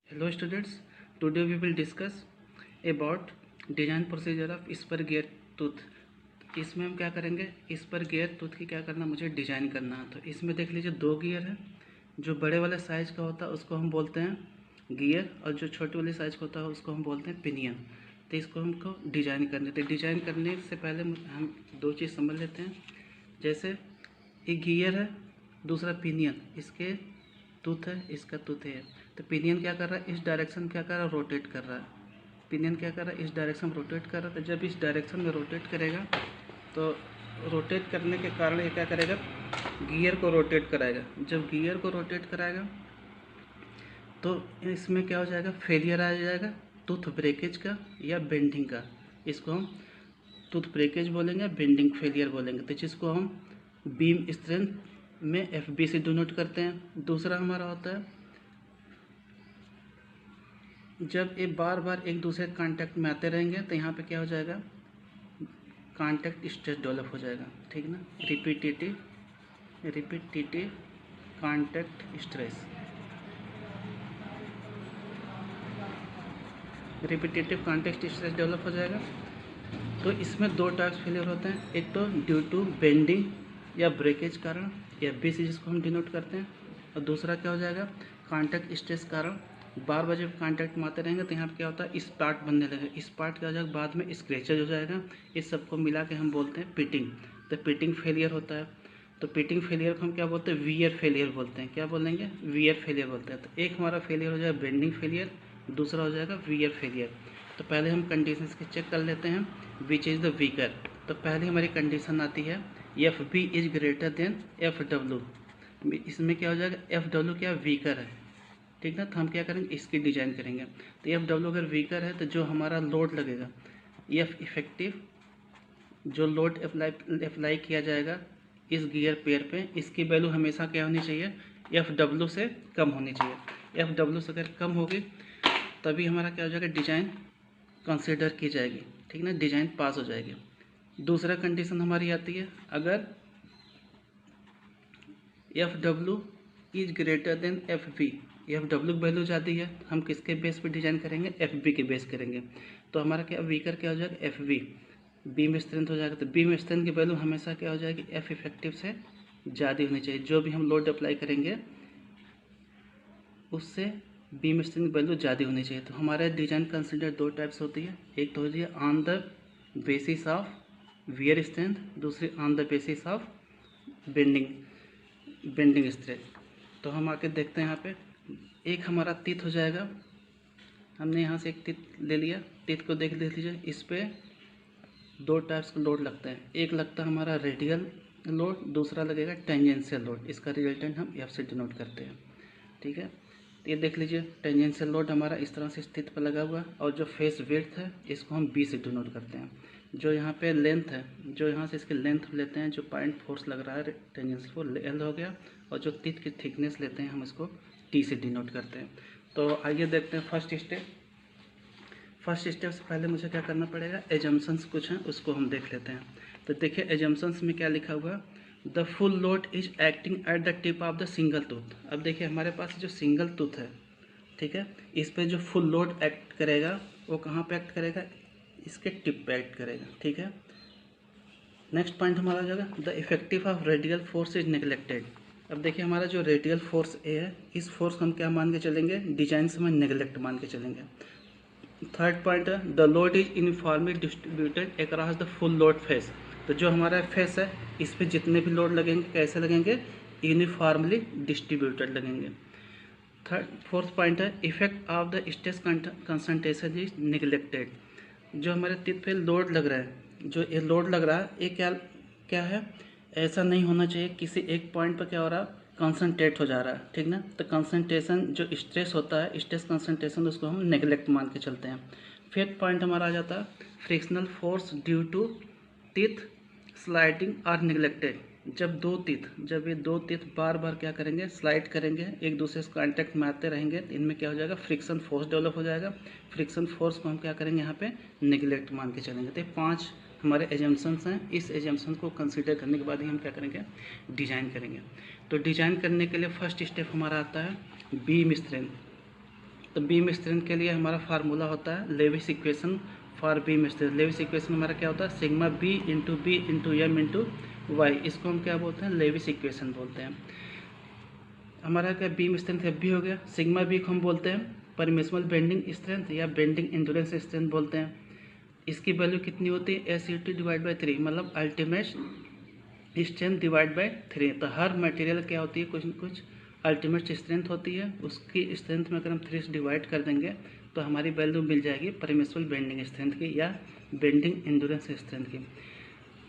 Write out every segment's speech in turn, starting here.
Hello students, today we will discuss about design procedure of spur gear tooth. इसमें हम क्या करेंगे, spur gear tooth की क्या करना, मुझे डिजाइन करना है। तो इसमें देख लीजिए दो गियर है। जो बड़े वाले साइज का होता है उसको हम बोलते हैं गियर, और जो छोटे वाले साइज का होता है उसको हम बोलते हैं पिनियन। तो इसको हमको डिजाइन करने, तो डिजाइन करने से पहले हम दो चीज़ समझ लेते हैं। जैसे एक गियर है, दूसरा पिनियन, इसके टूथ है, इसका टूथ है। तो पिनियन क्या कर रहा है, इस डायरेक्शन क्या कर रहा है, रोटेट कर रहा है। पिनियन क्या कर रहा है, इस डायरेक्शन में रोटेट कर रहा है। तो जब इस डायरेक्शन में रोटेट करेगा तो रोटेट करने के कारण ये क्या करेगा, गियर को रोटेट कराएगा। जब गियर को रोटेट कराएगा तो इसमें क्या हो जाएगा, फेलियर आ जाएगा टूथ ब्रेकेज का या बेंडिंग का। इसको हम टूथ ब्रेकेज बोलेंगे, बेंडिंग फेलियर बोलेंगे। तो जिसको हम बीम स्ट्रेंथ में FB से डिनोट करते हैं। दूसरा हमारा होता है जब ये बार बार एक दूसरे कांटेक्ट में आते रहेंगे तो यहाँ पे क्या हो जाएगा, कांटेक्ट स्ट्रेस डेवलप हो जाएगा, ठीक ना। Repetitive contact stress, repetitive contact stress develop हो जाएगा। तो इसमें दो टाइप्स फेलियर होते हैं, एक तो ड्यू टू बेंडिंग या ब्रेकेज कारण या FB से जिसको हम डिनोट करते हैं, और दूसरा क्या हो जाएगा, कांटेक्ट स्ट्रेस कारण। बार बार जब कांटेक्ट में आते रहेंगे तो यहाँ पे क्या होता है, इस पार्ट बनने लगेगा। इस पार्ट क्या हो जाएगा, बाद में स्क्रैचेज हो जाएगा। इस सबको मिला के हम बोलते हैं पिटिंग। तो पिटिंग फेलियर होता है। तो पिटिंग फेलियर को हम क्या बोलते हैं, वियर फेलियर बोलते हैं। क्या बोलेंगे, वियर फेलियर बोलते हैं। तो एक हमारा फेलियर हो जाएगा बेंडिंग फेलियर, दूसरा हो जाएगा वियर फेलियर। तो पहले हम कंडीशंस के चेक कर लेते हैं, विच इज़ द वीकर। तो पहले हमारी कंडीशन आती है FB is greater then FW। इसमें क्या हो जाएगा, FW क्या वीकर है, ठीक ना। तो हम क्या करेंगे, इसकी डिजाइन करेंगे। तो FW अगर वीकर है तो जो हमारा लोड लगेगा, F इफेक्टिव, जो लोड अप्लाई किया जाएगा इस गियर पेयर पे, इसकी वैल्यू हमेशा क्या होनी चाहिए, FW से कम होनी चाहिए। FW से अगर कम होगी तभी हमारा क्या हो जाएगा, डिजाइन कंसिडर की जाएगी, ठीक ना, डिजाइन पास हो जाएगी। दूसरा कंडीशन हमारी आती है, अगर FW is greater then FB, FW की वैल्यू ज़्यादा है, हम किसके बेस पे डिजाइन करेंगे, FB के बेस करेंगे। तो हमारा क्या वीकर क्या हो जाएगा, FB, बीम स्ट्रेंथ हो जाएगा। तो बीम स्ट्रेंथ की वैल्यू हमेशा क्या हो जाएगी, F इफेक्टिव से ज़्यादा होनी चाहिए। जो भी हम लोड अप्लाई करेंगे उससे बीम स्ट्रेंथ की वैल्यू ज़्यादा होनी चाहिए। तो हमारे डिजाइन कंसिडर दो टाइप्स होती है, एक तो होती है on the basis of wear strength, दूसरी on the basis of bending strength. तो हम आके देखते हैं यहाँ पे, एक हमारा तीत हो जाएगा। हमने यहाँ से एक तीत ले लिया, तीत को देख लीजिए। इस पे दो टाइप्स का लोड लगता है, एक लगता है हमारा रेडियल लोड, दूसरा लगेगा टेंजेंशियल लोड। इसका रिजल्टेंट हम F से डिनोट करते हैं, ठीक है। तो ये देख लीजिए, टेंजेंशियल लोड हमारा इस तरह से स्थित पर लगा हुआ, और जो फेस विड्थ है इसको हम B से डिनोट करते हैं। जो यहाँ पे लेंथ है, जो यहाँ से इसकी लेंथ लेते हैं, जो पॉइंट फोर्स लग रहा है टेंजेंशियल वो L हो गया, और जो तीत की थिकनेस लेते हैं हम इसको T से डिनोट करते हैं। तो आइए देखते हैं फर्स्ट स्टेप। फर्स्ट स्टेप से पहले मुझे क्या करना पड़ेगा, एजम्पशंस कुछ हैं उसको हम देख लेते हैं। तो देखिए एजम्पशंस में क्या लिखा हुआ है, the full load is acting at the tip of the single tooth. अब देखिए हमारे पास जो सिंगल टूथ है, ठीक है, इस पर जो फुल लोड एक्ट करेगा वो कहाँ पे एक्ट करेगा, इसके टिप पे एक्ट करेगा, ठीक है। नेक्स्ट पॉइंट हमारा जाएगा, the effective of radial force is neglected. अब देखिए हमारा जो रेडियल फोर्स ए है, इस फोर्स को हम क्या मान के चलेंगे, डिजाइन से हम नेग्लेक्ट मान के चलेंगे। थर्ड पॉइंट है, the load is uniformly distributed across the full load face. तो जो हमारा फेस है इस पे जितने भी लोड लगेंगे कैसे लगेंगे, यूनिफॉर्मली डिस्ट्रीब्यूटेड लगेंगे। फोर्थ पॉइंट है, effect of the stress concentration is neglected. जो हमारे टिप पे लोड लग रहा है, जो ये लोड लग रहा है ये क्या क्या है, ऐसा नहीं होना चाहिए किसी एक पॉइंट पर क्या हो रहा है, कंसंट्रेट हो जा रहा है, ठीक ना। तो कंसंट्रेशन जो स्ट्रेस होता है, स्ट्रेस कंसंट्रेशन, उसको हम नेगलेक्ट मान के चलते हैं। फिफ्थ पॉइंट हमारा आ जाता है, frictional force due to teeth sliding are neglected. जब ये दो तीत बार बार क्या करेंगे, स्लाइड करेंगे, एक दूसरे से कांटेक्ट में आते रहेंगे, तो इनमें क्या हो जाएगा, फ्रिक्शन फोर्स डेवलप हो जाएगा। फ्रिक्शन फोर्स को हम क्या करेंगे, यहाँ पे नेगलेक्ट मान के चलेंगे। तो 5 हमारे एजम्पशंस हैं, इस एजम्पशन को कंसीडर करने के बाद ही हम क्या करेंगे, डिजाइन करेंगे। तो डिजाइन करने के लिए फर्स्ट स्टेप हमारा आता है बीम स्ट्रेंथ। तो बीम स्ट्रेंथ के लिए हमारा फार्मूला होता है Lewis equation for beam strength. Lewis equation हमारा क्या होता है, sigma B into M into Y. इसको हम क्या बोलते हैं, लेविस इक्वेशन बोलते हैं। हमारा क्या बीम स्ट्रेंथ एफ बी हो गया। सिग्मा बी को हम बोलते हैं परमिसिबल बेंडिंग स्ट्रेंथ या बेंडिंग एंड्योरेंस स्ट्रेंथ बोलते हैं। इसकी वैल्यू कितनी होती है, S U T divide by 3, मतलब अल्टीमेट स्ट्रेंथ डिवाइड बाई 3। तो हर मटेरियल क्या होती है, कुछ न कुछ अल्टीमेट स्ट्रेंथ होती है, उसकी स्ट्रेंथ में अगर हम 3 से डिवाइड कर देंगे तो हमारी वैल्यू मिल जाएगी परमिसिबल बेंडिंग स्ट्रेंथ की या बेंडिंग एंड्योरेंस स्ट्रेंथ की।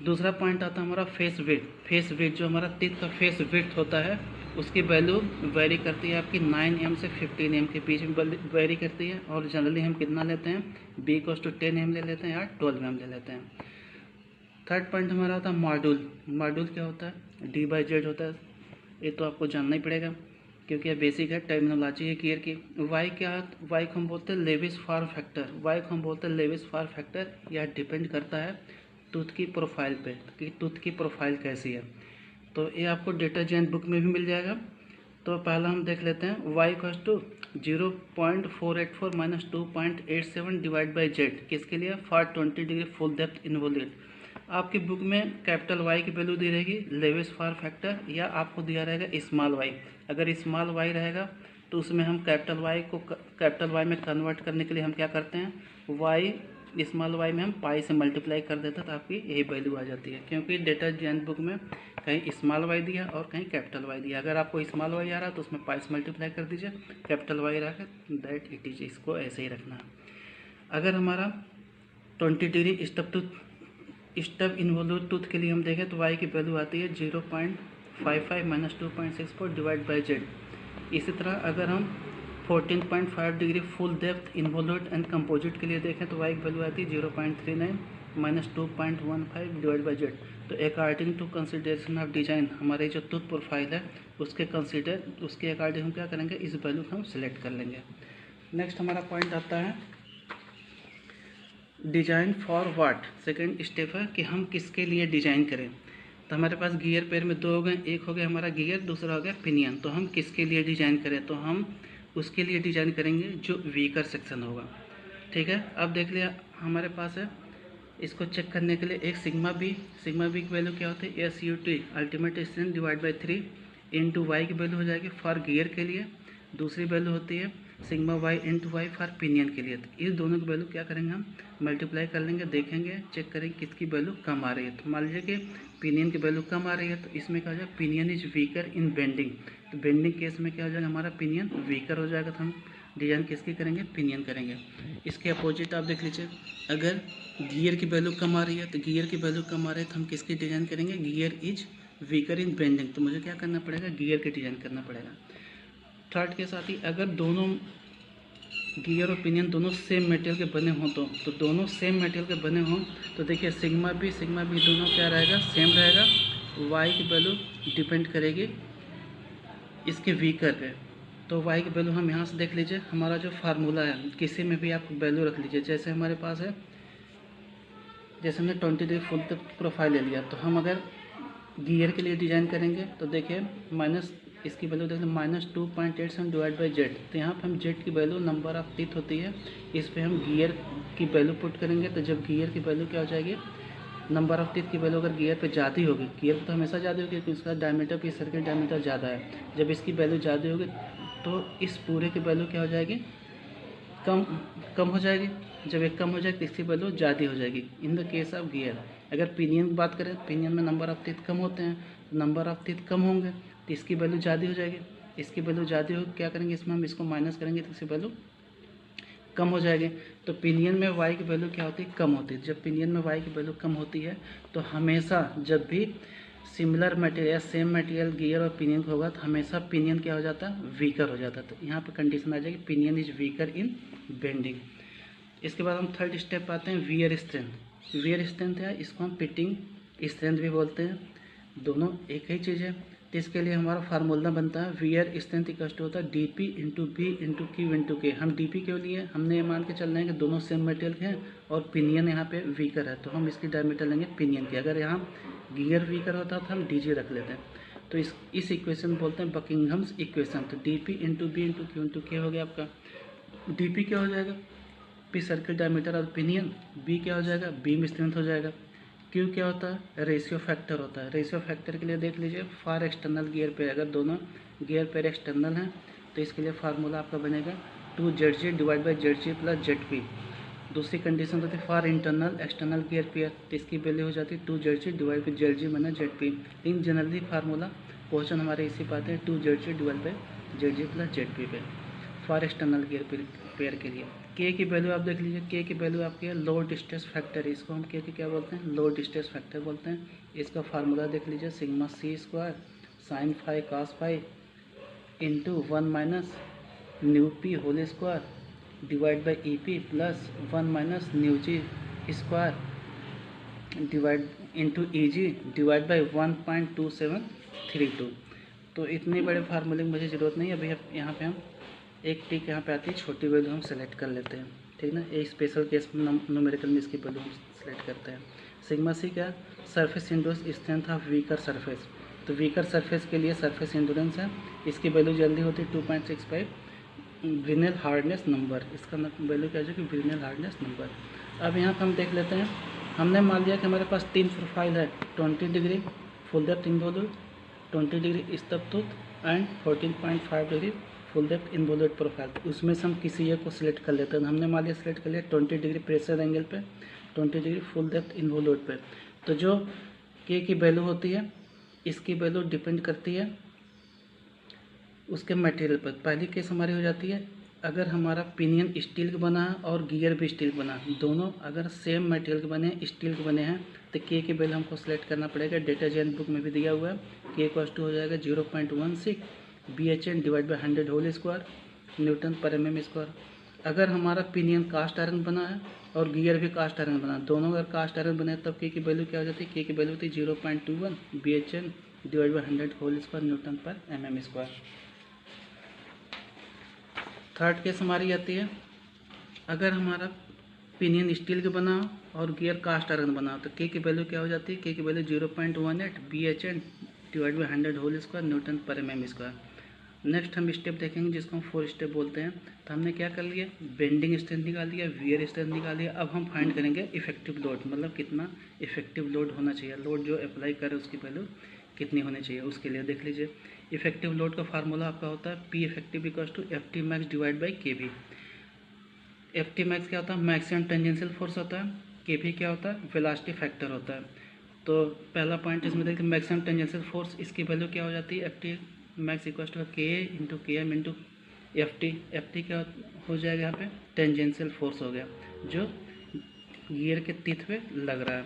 दूसरा पॉइंट आता है हमारा फेस विड्थ। फेस विड्थ जो हमारा टिप का फेस विड्थ होता है उसकी वैल्यू वेरी करती है आपकी 9 एम से 15 एम के बीच में वेरी करती है। और जनरली हम कितना लेते हैं, बी कोस टू 10 एम ले लेते हैं या 12 एम ले लेते हैं। थर्ड पॉइंट हमारा होता है मॉड्यूल। मॉड्यूल क्या होता है, डी बाई जेड होता है। ये तो आपको जानना ही पड़ेगा क्योंकि यह बेसिक है, टर्मिनोलॉजी है गियर की। वाई क्या है, वाई को हम बोलते हैं लेविस फॉर्म फैक्टर। वाई को हम बोलते हैं लेविस फॉर्म फैक्टर। यह डिपेंड करता है टूथ की प्रोफाइल पे कि टूथ की प्रोफाइल कैसी है। तो ये आपको डिटर्जेंट बुक में भी मिल जाएगा। तो पहला हम देख लेते हैं y equals to 0.484 minus 2.87 divide by Z. किसके लिए, for 20 degree full depth involute. आपकी बुक में कैपिटल Y की वैल्यू दी रहेगी लेविस फॉर्म फैक्टर, या आपको दिया रहेगा स्मॉल y। अगर स्मॉल y रहेगा तो उसमें हम कैपिटल Y को कैपिटल Y में कन्वर्ट करने के लिए हम क्या करते हैं, y स्मॉल y में हम पाई से मल्टीप्लाई कर देते हैं तो आपकी यही वैल्यू आ जाती है। क्योंकि डिटर्जेंट बुक में कहीं स्मॉल y दिया और कहीं कैपिटल Y दिया। अगर आपको स्मॉल y आ रहा है तो उसमें पाई से मल्टीप्लाई कर दीजिए, कैपिटल Y रखा दैट इट इज, इसको ऐसे ही रखना है। अगर हमारा 20 डिग्री स्टब इन्वोल्यूट टूथ के लिए हम देखें तो y की वैल्यू आती है 0.55 माइनस 2.64 डिवाइड बाई जेड। इसी तरह अगर हम 14.5 degree full depth involute and composite के लिए देखें तो y की वैल्यू आती है 0.39 माइनस 2.15 डिवाइड बाई जेड। तो according to consideration of design, हमारे जो टूथ प्रोफाइल है उसके अकॉर्डिंग हम क्या करेंगे, इस वैल्यू को हम सिलेक्ट कर लेंगे। नेक्स्ट हमारा पॉइंट आता है design for what. Second step है कि हम किसके लिए डिजाइन करें। तो हमारे पास गियर पैर में दो हो गए, एक हो गया हमारा गियर, दूसरा हो गया पिनियन। तो हम किसके लिए डिजाइन करें, तो हम उसके लिए डिजाइन करेंगे जो वीकर सेक्शन होगा। ठीक है, अब देख लिया हमारे पास है। इसको चेक करने के लिए एक सिग्मा बी की वैल्यू क्या होती है, S U T ultimate strength divide by 3 into Y की वैल्यू हो जाएगी फॉर गियर के लिए। दूसरी वैल्यू होती है sigma Y into Y for pinion के लिए। तो इस दोनों की वैल्यू क्या करेंगे, हम मल्टीप्लाई कर लेंगे, देखेंगे चेक करेंगे किसकी वैल्यू कम आ रही है। तो मान लीजिए कि पिनियन की वैल्यू कम आ रही है तो इसमें क्या हो जाएगा, pinion is weaker in bending. तो बेंडिंग केस में क्या हो जाएगा, हमारा पिनियन वीकर हो जाएगा। तो हम डिजाइन किसकी करेंगे, पिनियन करेंगे। इसके अपोजिट आप देख लीजिए, अगर गियर की वैल्यू कम आ रही है तो गियर की वैल्यू कम आ रही है तो हम किसकी डिजाइन करेंगे, gear is weaker in bending. तो मुझे क्या करना पड़ेगा, गियर की डिजाइन करना पड़ेगा। थर्ड के साथ ही अगर दोनों गियर और पिनियन दोनों सेम मटेरियल के बने हों तो दोनों सेम मटेरियल के बने हों तो देखिए सिग्मा बी दोनों क्या रहेगा, सेम रहेगा। वाई की वैल्यू डिपेंड करेगी इसके वीकर पे। तो वाई की वैल्यू हम यहाँ से देख लीजिए, हमारा जो फार्मूला है किसी में भी आप वैल्यू रख लीजिए। जैसे हमारे पास है, जैसे हमने 20 डिग्री फुल प्रोफाइल ले लिया, तो हम अगर गियर के लिए डिज़ाइन करेंगे तो देखिए माइनस इसकी वैल्यू देख लें -2.87 डिवाइड बाई जेड। तो यहाँ पे हम जेड की वैल्यू नंबर ऑफ टीथ होती है, इस पे हम गियर की वैल्यू पुट करेंगे। तो जब गियर की वैल्यू क्या हो जाएगी, नंबर ऑफ टीथ की वैल्यू अगर गियर पे ज़्यादा होगी, गियर तो हमेशा ज़्यादा होगी क्योंकि इसका डायमीटर भी सर्किल डायमीटर ज़्यादा है। जब इसकी वैल्यू ज़्यादा होगी तो इस पूरे की वैल्यू क्या हो जाएगी, कम हो जाएगी। जब एक कम हो जाएगी तो इसकी वैल्यू ज़्यादा हो जाएगी in the case of gear. अगर पिनियन की बात करें, पिनियन में नंबर ऑफ टीथ कम होते हैं, नंबर ऑफ टीथ कम होंगे तो इसकी वैल्यू ज़्यादा हो जाएगी। इसकी वैल्यू ज़्यादा हो, क्या करेंगे इसमें हम इसको माइनस करेंगे तो इसकी वैल्यू कम हो जाएगी। तो पिनियन में वाई की वैल्यू क्या होती है, कम होती है। जब पिनियन में वाई की वैल्यू कम होती है तो हमेशा जब भी similar material same material gear और पिनियन का होगा तो हमेशा पिनियन क्या हो जाता है, वीकर हो जाता है। तो यहाँ पे कंडीशन आ जाएगी pinion is weaker in bending. इसके बाद हम थर्ड स्टेप आते हैं वियर स्ट्रेंथ। वियर स्ट्रेंथ है, इसको हम पिटिंग स्ट्रेंथ भी बोलते हैं, दोनों एक ही चीज़ है। तो इसके लिए हमारा फार्मूला बनता है वियर स्ट्रेंथ इक्वल टू होता है DP into B into Q into K. हम डी.पी क्यों लिए, हमने ये मान के चल रहे हैं कि दोनों सेम मटेरियल के हैं और पिनियन यहाँ पे वीकर है तो हम इसकी डायमीटर लेंगे पिनियन की। अगर यहाँ गियर वीकर होता तो हम डी.जे रख लेते हैं। तो इस इक्वेशन बोलते हैं बकिंघम्स इक्वेशन। तो DP into B into Q into K हो गया आपका। डी पी क्या हो जाएगा, पी सर्किल डायमीटर और पिनियन, बी क्या हो जाएगा, बीम स्ट्रेंथ हो जाएगा। क्यू क्या होता है, रेशियो फैक्टर होता है। रेशियो फैक्टर के लिए देख लीजिए, फॉर एक्सटर्नल गियर पेयर, अगर दोनों गियर पेयर एक्सटर्नल हैं तो इसके लिए फार्मूला आपका बनेगा 2ZG divide by ZG plus ZP। दूसरी कंडीशन होती है for internal external gear pair, तो इसकी वैल्यू हो जाती है 2ZG divide by ZG minus ZP। In generally formula question हमारे इसी पे आते हैं 2ZG divide by ZG plus ZP पे फॉर एक्सटर्नल गियर पेयर के लिए। के की वैल्यू आप देख लीजिए, के की वैल्यू आपकी है लोड स्ट्रेस फैक्टर, इसको हम के क्या बोलते हैं, लोड स्ट्रेस फैक्टर बोलते हैं। इसका फार्मूला देख लीजिए, sigma C square sine phi cos phi into 1 minus nu P whole square divide by E P plus 1 minus nu G square divide into E G divide by 1.2732। तो इतने बड़े फार्मूले की मुझे ज़रूरत नहीं है। अभी यहाँ पे हम एक टिक यहाँ पे आती है, छोटी वैल्यू हम सेलेक्ट कर लेते हैं, ठीक ना। एक स्पेशल केस में न्यूमेरिकल में इसकी वैल्यू हम सेलेक्ट करते हैं। सिग्मा सी क्या, surface endurance strength of weaker surface, तो वीकर सरफेस के लिए सरफेस इंडोरेंस है, इसकी वैल्यू जल्दी होती है 2.65 ब्रिनेल हार्डनेस नंबर, इसका वैल्यू क्या है कि ब्रिनेल हार्डनेस नंबर। अब यहाँ पर हम देख लेते हैं, हमने मान लिया कि हमारे पास 3 प्रोफाइल है, 20 degree full depth involute, 20 degree stub tooth and 14.5 degree full depth involute profile. उसमें से हम किसी एक को सिलेक्ट कर लेते हैं। हमने मान लिया सिलेक्ट कर लिया 20 डिग्री प्रेशर एंगल पे, 20 डिग्री फुल डेप्थ इन्वॉल्यूट पे। तो जो के की वैल्यू होती है, इसकी वैल्यू डिपेंड करती है उसके मटेरियल पर। पहली केस हमारी हो जाती है अगर हमारा पिनियन स्टील का बना है और गियर भी स्टील का बना है, दोनों अगर सेम मटेरियल के बने हैं, स्टील के बने हैं, तो के की वैल्यू हमको सेलेक्ट करना पड़ेगा। डेटा जेन बुक में भी दिया हुआ है, के कॉस्ट हो जाएगा 0.16 BHN divide by 100 whole square newton पर mm स्क्वायर। अगर हमारा पिनियन कास्ट आयरन बना है और गियर भी कास्ट आयरन बना है, दोनों अगर कास्ट आयरन बने तब के की वैल्यू क्या हो जाती है, के की वैल्यू होती है 0.21 BHN divide by 100 whole square newton पर mm स्क्वायर। थर्ड केस हमारी आती है अगर हमारा पिनियन स्टील का बना हो और गियर कास्ट आयरन बना हो, तो के की वैल्यू क्या हो जाती है, के की value 0.18 BHN divide by 100 whole square newton पर mm स्क्वायर। नेक्स्ट हम स्टेप देखेंगे जिसको हम 4 स्टेप बोलते हैं। तो हमने क्या कर लिया, बेंडिंग स्ट्रेंथ निकाल लिया, वियर स्ट्रेंथ निकाल लिया। अब हम फाइंड करेंगे इफेक्टिव लोड, मतलब कितना इफेक्टिव लोड होना चाहिए, लोड जो अप्लाई करे उसकी वैल्यू कितनी होनी चाहिए। उसके लिए देख लीजिए, इफेक्टिव लोड का फार्मूला आपका होता है P effective equals to F T max divide by K V. F T max क्या होता है, मैक्सिमम टेंजेंशियल फोर्स होता है, के वी क्या होता है, वेलोसिटी फैक्टर होता है। तो पहला पॉइंट इसमें देखिए मैक्सिमम टेंजेंशियल फोर्स, इसकी वैल्यू क्या हो जाती है, F T max equals to K into K M into F T क्या हो जाएगा, यहाँ पे टेंजेंशियल फोर्स हो गया जो गियर के टिथ पे लग रहा है।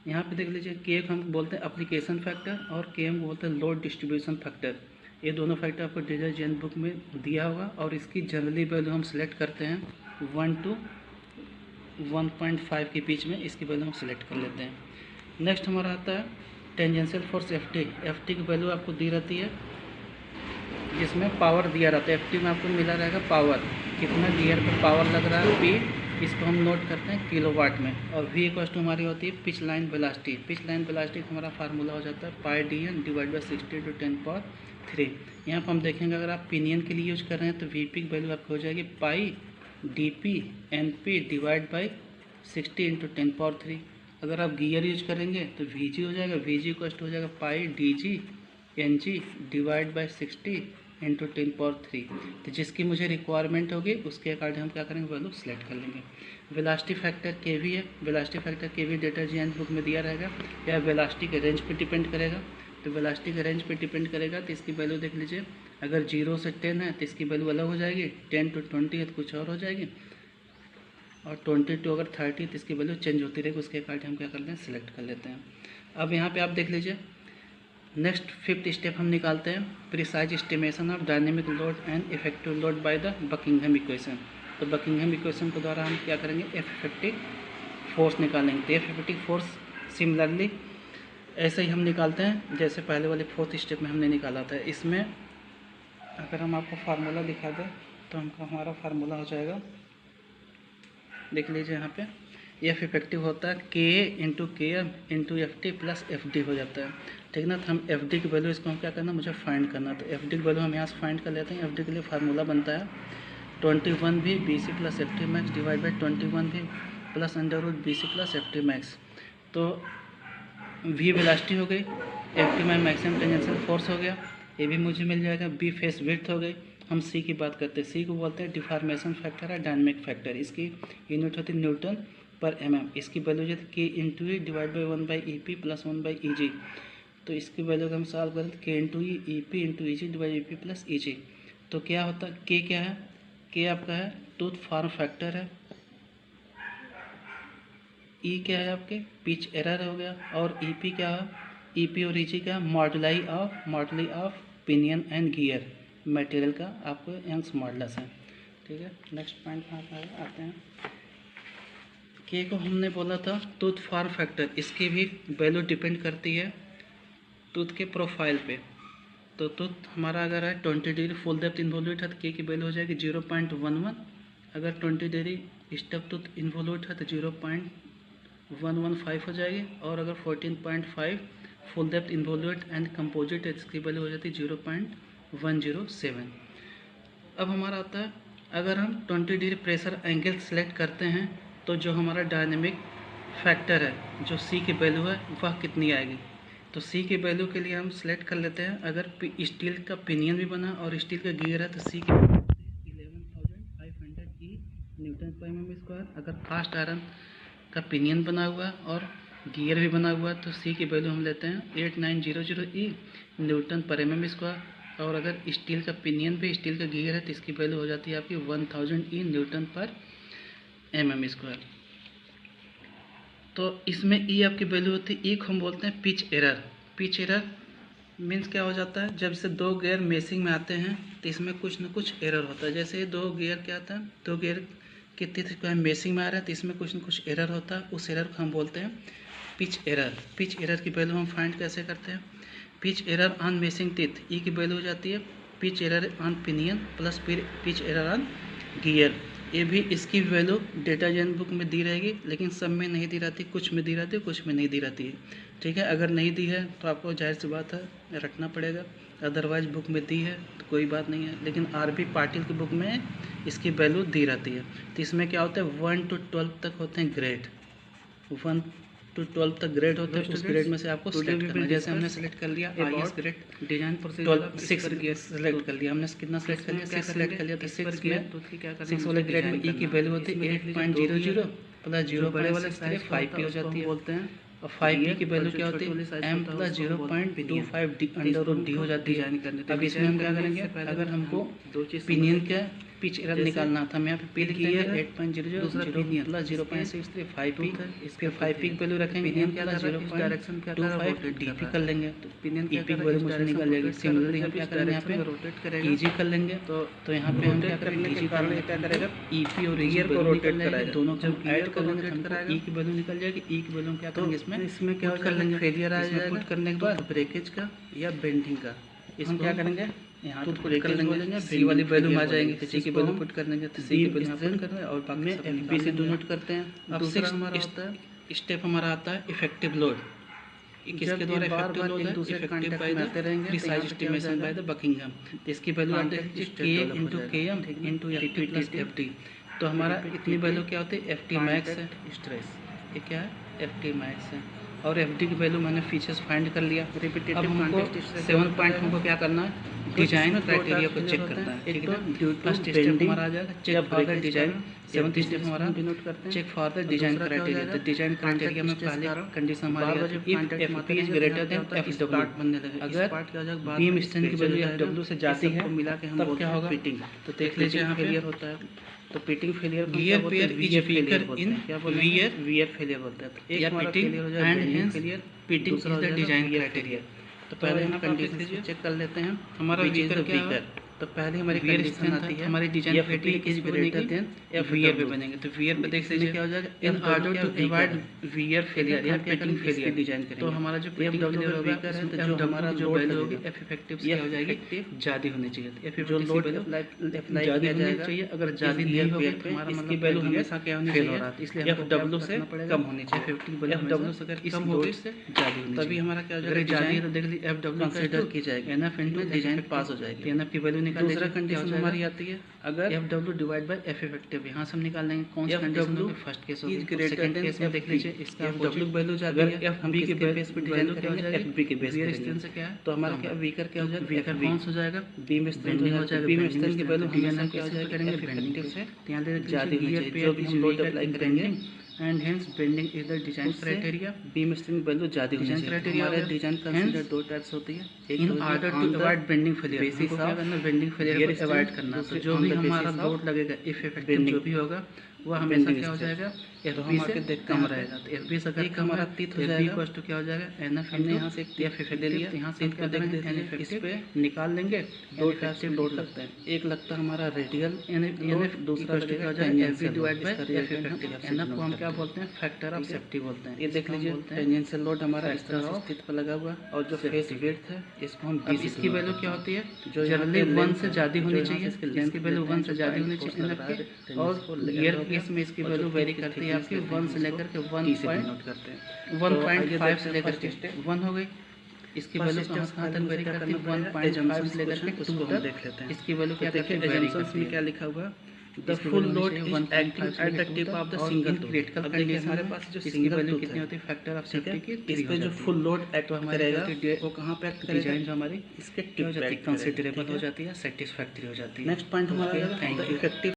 यहाँ पे देख लीजिए, के हम बोलते हैं एप्लीकेशन फैक्टर और के एम बोलते हैं लोड डिस्ट्रीब्यूशन फैक्टर। ये दोनों फैक्टर आपको डेटा जेन बुक में दिया होगा और इसकी जनरली वैल्यू हम सिलेक्ट करते हैं 1 to 1.5 के बीच में, इसकी वैल्यू हम सिलेक्ट कर लेते हैं। नेक्स्ट हमारा आता है टेंजेंशियल फोर्स एफ टी की वैल्यू आपको दी रहती है जिसमें पावर दिया रहता है। एफ टी में आपको मिला रहेगा पावर, कितना गियर पर पावर लग रहा है, पी, इसको हम नोट करते हैं किलोवाट में। और वी इक्वल टू हमारी होती है pitch line velocity. Pitch line velocity हमारा फार्मूला हो जाता है पाई डी एन डिवाइड बाई 60 × 10⁻3। यहाँ पर हम देखेंगे अगर आप पिनियन के लिए यूज कर रहे हैं तो वी पी की वैल्यू आपको हो जाएगी pi D P N P divide by 60 × 10⁻3। अगर आप गियर यूज करेंगे तो वी जी हो जाएगा, वी जी इक्वल टू हो जाएगा pi D G N G divide by 60 × 10⁻3। तो जिसकी मुझे रिक्वायरमेंट होगी उसके अकॉर्डिंग हम क्या करेंगे, वैल्यू सेलेक्ट कर लेंगे। वेलोसिटी फैक्टर के वी है, वेलोसिटी फैक्टर के वी डेटा जेन बुक में दिया रहेगा, या वेलोसिटी के रेंज पे डिपेंड करेगा। तो वेलोसिटी के रेंज पे डिपेंड करेगा तो इसकी वैल्यू देख लीजिए, अगर 0 से 10 है तो इसकी वैल्यू अलग हो जाएगी, 10 to 20 है तो कुछ और हो जाएगी, और 20 to अगर 30 तो इसकी वैल्यू चेंज होती रहेगी। उसके अकॉर्डिंग हम क्या करते हैं, सिलेक्ट कर लेते हैं। अब यहाँ पर आप देख लीजिए, नेक्स्ट 5th स्टेप हम निकालते हैं precise estimation of dynamic load and effective load bye the Buckingham equation. तो बकिंघम इक्वेशन के द्वारा हम क्या करेंगे, एफ इफेक्टिव फोर्स निकालेंगे। तो एफ इफेक्टिव फोर्स सिमिलरली ऐसे ही हम निकालते हैं जैसे पहले वाले 4th स्टेप में हमने निकाला था। इसमें अगर हम आपको फार्मूला दिखा दें तो हमारा फार्मूला हो जाएगा, देख लीजिए यहाँ पे, एफ इफेक्टिव होता है K into K M into F T plus F D हो जाता है, ठीक ना। तो हम एफ डी की वैल्यू इसको हम क्या करना, मुझे फाइंड करना। तो एफ डी की वैल्यू हम यहाँ से फाइंड कर लेते हैं। एफ डी के लिए फार्मूला बनता है 21 भी B C plus F T max divide by 21 भी plus under root B C plus F T max. तो वी वेलोसिटी हो गई, F T maximum tangential force हो गया, ये भी मुझे मिल जाएगा। बी फेस विड्थ हो गई। हम सी की बात करते हैं, सी को बोलते हैं डिफॉर्मेशन फैक्टर है, डायनेमिक फैक्टर। इसकी यूनिट होती है न्यूटन पर एमएम। इसकी वैल्यू जो के into E divide by 1/EP plus 1/EG। तो इसकी वैल्यू का हम सॉल्व करें, के इंटू ई EP into EG divide EP plus EG। तो क्या होता है, के क्या है, के आपका है टूथ फॉर्म फैक्टर है, ई क्या है आपके पिच एरर हो गया, और ईपी क्या है, ईपी और ईजी क्या, moduli of pinion and gear material का आपको यंग्स मॉडुलस है। ठीक है, नेक्स्ट पॉइंट कहाँ पर आते हैं। के को हमने बोला था टूथ फॉर्म फैक्टर, इसकी भी वैल्यू डिपेंड करती है टूथ के प्रोफाइल पे। तो टूथ हमारा अगर है 20 डिग्री फुल डेप्थ इन्वॉल्यूट है तो के की वैल्यू हो जाएगी 0.11। अगर 20 डिग्री स्टब टूथ इन्वॉल्यूट है तो 0.115 हो जाएगी, और अगर 14.5 full depth involute and composite है इसकी वैल्यू हो जाती है 0.107। अब हमारा आता है, अगर हम 20 डिग्री प्रेशर एंगल सेलेक्ट करते हैं तो जो हमारा डायनेमिक फैक्टर है, जो सी की वैल्यू है वह कितनी आएगी। तो सी की वैल्यू के लिए हम सेलेक्ट कर लेते हैं, अगर स्टील का पिनियन भी बना और स्टील का गियर है तो सी की 11,500 ई न्यूटन पर mm स्क्वायर। अगर कास्ट आयरन का पिनियन बना हुआ और गियर भी बना हुआ तो सी की वैल्यू हम लेते हैं 8900 ई न्यूटन पर mm स्क्वायर। और अगर स्टील का पिनियन भी स्टील का गियर है तो इसकी वैल्यू हो जाती है आपकी 1000 ई न्यूटन पर mm स्क्वायर। तो इसमें ई आपकी वैल्यू होती है, ई को हम बोलते हैं pitch error. Pitch error means क्या हो जाता है, जब से दो गियर मेसिंग में आते हैं तो इसमें कुछ ना कुछ एरर होता है। जैसे दो गियर क्या आता है, दो गियर के टीथ को हम मेसिंग में आ रहे हैं तो इसमें कुछ ना कुछ एरर होता है, उस एरर को हम बोलते हैं पिच एरर। पिच एरर की वैल्यू हम फाइंड कैसे करते हैं, pitch error on meshing teeth, E की वैल्यू हो जाती है pitch error on pinion plus pitch error on gear. ये भी इसकी वैल्यू डेटा जैन बुक में दी रहेगी, लेकिन सब में नहीं दी रहती, कुछ में दी रहती है, कुछ में नहीं दी रहती है। ठीक है, अगर नहीं दी है तो आपको जाहिर सी बात है रखना पड़ेगा, अदरवाइज बुक में दी है तो कोई बात नहीं है। लेकिन आरबी पाटिल की बुक में इसकी वैल्यू दी रहती है। तो इसमें क्या होता है 1 to 12 तक होते हैं ग्रेड, 1 to 12 तक ग्रेड होते हैं। उस ग्रेड में से आपको सिलेक्ट करना है। जैसे हमने सेलेक्ट कर लिया IS grade design procedure 6 gear select कर लिया हमने, कितना सेलेक्ट कर लिया 6 सेलेक्ट कर लिया। तो 6 वाले ग्रेड में ई की वैल्यू होती है 8.00 प्लस 0.5 हो जाती है बोलते हैं, और 5 की वैल्यू क्या होती है m plus 0.25 under root D हो जाती है। अब इसमें हम क्या करेंगे, अगर हमको पिनियन का पिच एरर निकालना था, हम यहाँ पे पी लिखेंगे 8.00 प्लस 0.63 5p, फिर 5p की वैल्यू रखेंगे m प्लस 0.25 dp कर लेंगे तो पिनियन की वैल्यू मुझे निकल जाएगी। सिमिलरली हम क्या करेंगे यहाँ पे रोटेट करेंगे ईजी कर लेंगे, तो यहाँ पे हम क्या करेंगे ईजी कर लेंगे, क्या करेगा ईपी और ईयर को रोटेट कराएगा, दोनों को ऐड कर लेंगे तो ई की वैल्यू निकल जाएगी। ई की वैल्यू क्या करेंगे इसमें क्या कर लेंगे फेलियर आ जाएगा पुट करने के बाद ब्रेकेज का या बेंडिंग का, इसमें क्या करेंगे यहाँ पुट कर लेंगे, सी वाली वैल्यू आ जाएंगी, सी की वैल्यू पुट कर लेंगे तो सी की वैल्यू पुट कर रहे हैं और बाकी एफबी से डोनेट करते हैं। अब 6 हमारा होता है स्टेप हमारा आता है इफेक्टिव लोड। किसके द्वारा इफेक्टिव लोड है, effective by the precise estimation by the Buckingham. इसकी वैल्यू आती है K into K M into F T plus F T. तो हमारा इतनी वैल्यू क्या होती है एफ टी मैक्स है, स्ट्रेस ये क्या है एफ टी मैक्स है, और एफ डी की वैल्यू मैंने फीचर्स फाइंड कर लिया। अब हमको 7 पॉइंट हमको क्या करना है, डिजाइन क्राइटेरिया को चेक करना है। ठीक है, फर्स्ट स्टेप हमारा आ जाएगा check for the design, 7th step हमारा check for the design criteria. तो डिजाइन क्राइटेरिया में पहले कंडीशन हमारी है if FP is greater than FW, अगर बीम स्ट्रेंथ की वैल्यू एफडब्ल्यू से जाती है तब क्या होगा फिटिंग। तो देख लीजिए यहाँ फेलियर होता है, तो pitting failure gear pair is weaker in wear failure होता है, एक हमारा फेलियर हो जाएगा and hence pitting is the design criteria. तो पहले हम कंडीशन चेक कर लेते हैं हमारा वीकर क्या है। तो पहले हमारी कंडीशन आती है हमारी design fitting is greater then wear पे बनेंगे। तो वियर पे देख लीजिए क्या हो जाएगा in order to avoid wear failure या पिटिंग फेलियर डिजाइन करेंगे। तो हमारा जो पिटिंग फेलियर होगा तो जो हमारा जो वैल्यू होगी एफ इफेक्टिव क्या हो जाएगी ज्यादा होनी चाहिए। एफ इफेक्टिव की वैल्यू ज्यादा होनी चाहिए, अगर ज्यादा नहीं होगी तो हमारा इसकी वैल्यू हमेशा क्या होनी चाहिए इसलिए एफडब्ल्यू से कम होनी चाहिए। एफडब्ल्यू से अगर कम होगी इससे ज्यादा होनी तभी हमारा क्या हो जाएगा ज्यादा। तो देख लीजिए एफडब्ल्यू कंसीडर की जाएगी, एनएफ इनटू डिजाइन पास हो जाएगी। एनएफ की वैल्यू निकाल दूसरा कंडीशन हमारी आती है अगर F W divide by F effective, यहाँ से हम निकाल लेंगे कौन सा कंडीशन होगी, फर्स्ट केस होगी, सेकंड केस में देख लीजिए इसका एफ डब्ल्यू वैल्यू जाती है, एफ बी के बेस पे डिजाइन करेंगे, एफ बी के बेस पे से क्या है तो हमारा क्या वीकर क्या हो जाएगा, वीकर बाउंस हो जाएगा, बी में स्ट्रेंथ हो जाएगा, बी में स्ट्रेंथ की वैल्यू हमेशा क्या हो जाएगा करेंगे बेंडिंग से, यहाँ ले ज्यादा होनी चाहिए, जो भी हम लोड अप्लाई करेंगे and hence bending is the design criteria, B में स्ट्रेंथ वैल्यू ज्यादा होनी चाहिए, क्राइटेरिया हमारे डिजाइन कंसीडर दो टाइप्स होती है, in order to avoid bending failure, basis of bending failure को अवॉइड करना, तो जो भी हमारा लोड लगेगा इफ इफेक्टिव जो भी होगा वो हमेशा क्या हो जाएगा एफ बी से कम रहेगा, तो एफ बी से अगर हमारा तीत हो जाएगा एफ बी क्या हो जाएगा एन एफ, हमने यहाँ से एक एफ इफेक्ट ले लिया, यहाँ से क्या देख देते हैं इस पे निकाल लेंगे, दो टाइप से लोड लगते हैं, एक लगता है हमारा रेडियल एन एफ, दूसरा क्या हो जाएगा F B divide by F effective, N F को हम क्या बोलते हैं फैक्टर ऑफ सेफ्टी बोलते हैं, ये देख लीजिए टेंजेंशियल लोड हमारा इस तरह से स्थिति पर लगा हुआ और जो फेस विड्थ है इसको हम इसकी वैल्यू क्या होती है जो जनरली 1 से ज़्यादा होनी चाहिए, इसकी वैल्यू 1 से ज़्यादा होनी चाहिए एन एफ की, और ईयर केस में इसकी वैल्यू वेरी करती है आपकी 1 से लेकर के 1.5 से लेकर के 1 हो गई, इसकी वैल्यू कहाँ तक वेरी करती है 1.5 से लेकर के 2 तक, इसकी वैल्यू क्या करती है एजम्पशंस में क्या लिखा हुआ the full load is acting at the tip of the single critical condition, हमारे पास जो सिंगल वैल्यू कितनी होती है फैक्टर ऑफ सेफ्टी की, इस पे जो फुल लोड एक्ट करेगा वो कहाँ पे एक्ट करेगा, डिजाइन जो हमारी इसके टिप पे कंसीडरेबल हो जाती है, सेटिस्फैक्टरी हो जाती है। नेक्स्ट पॉइंट हमारा इफेक्टिव